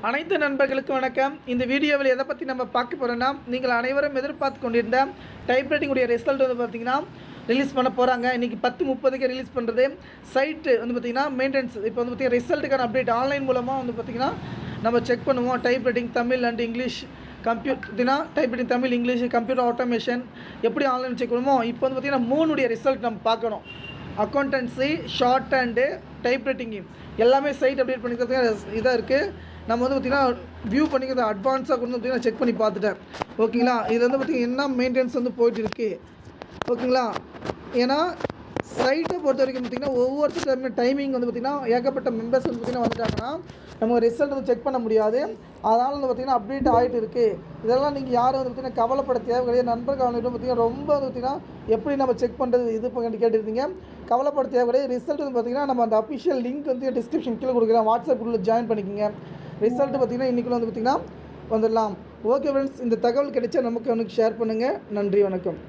அனைத்து நண்பர்களுக்கும் வணக்கம். இந்த வீடியோவில் எதை பற்றி நம்ம பார்க்க போகிறோன்னா, நீங்கள் அனைவரும் எதிர்பார்த்து கொண்டிருந்த டைப்ரைட்டிங்குடைய ரிசல்ட் வந்து பார்த்திங்கன்னா ரிலீஸ் பண்ண போகிறாங்க. இன்றைக்கி 10:30க்கு ரிலீஸ் பண்ணுறது. சைட்டு வந்து பார்த்திங்கன்னா மெயின்டெனன்ஸ் இப்போ வந்து பார்த்திங்கன்னா ரிசல்ட்டுக்கான அப்டேட் ஆன்லைன் மூலமாக வந்து பார்த்திங்கன்னா நம்ம செக் பண்ணுவோம். டைப்ரைட்டிங் தமிழ் அண்ட் இங்கிலீஷ் கம்ப்யூட்டர்னா typewriting Tamil English computer automation எப்படி ஆன்லைன் செக் பண்ணுமோ இப்போ வந்து பார்த்திங்கன்னா 3 ரிசல்ட் நம்ம பார்க்கணும். அக்கௌண்டன்சி, ஷார்ட் ஹேண்டு, டைப்ரைட்டிங்கு எல்லாமே சைட் அப்டேட் பண்ணிக்கிறதுக்கு இதாக இருக்குது. நம்ம வந்து பார்த்திங்கன்னா வியூ பண்ணிக்கிறது அட்வான்ஸாக கொண்டு வந்து பார்த்திங்கன்னா செக் பண்ணி பார்த்துட்டேன். ஓகேங்களா, இதில் வந்து பார்த்திங்கன்னா என்ன மெயின்டெனன்ஸ் வந்து போயிட்டு இருக்குது. ஓகேங்களா, ஏன்னா சைட்டை பொறுத்த வரைக்கும் பார்த்திங்கன்னா ஒவ்வொருத்தர் டைமிங் வந்து பார்த்திங்கன்னா ஏகப்பட்ட மெம்பர்ஸ் வந்து பார்த்திங்கன்னா வந்துட்டாங்கன்னா நம்ம ரிசல்ட் வந்து செக் பண்ண முடியாது. அதனால் வந்து பார்த்திங்கன்னா அப்டேட் ஆகிட்டு இருக்குது. இதெல்லாம் நீங்கள் யாரும் வந்து பார்த்திங்கன்னா கவலைப்பட தேவை கிடையாது. நண்பர்கள் பார்த்திங்கன்னா ரொம்ப வந்து பார்த்திங்கன்னா எப்படி நம்ம செக் பண்ணுறது இது இப்போ கேட்டுருந்தீங்க. கவலைப்பட தேவை கிடையாது. ரிசல்ட் வந்து பார்த்திங்கன்னா நம்ம அந்த அஃபிஷியல் லிங்க் வந்து டிஸ்கிரிப்ஷன் கீழே கொடுக்குறேன். வாட்ஸ்அப் குரூப்பில் ஜாயின் பண்ணிக்கோங்க. ரிசல்ட் பார்த்திங்கன்னா இன்றைக்குள்ள வந்து பார்த்திங்கன்னா வந்துடலாம். ஓகே ஃப்ரெண்ட்ஸ், இந்த தகவல் கிடைச்சா நமக்கு ஷேர் பண்ணுங்கள். நன்றி, வணக்கம்.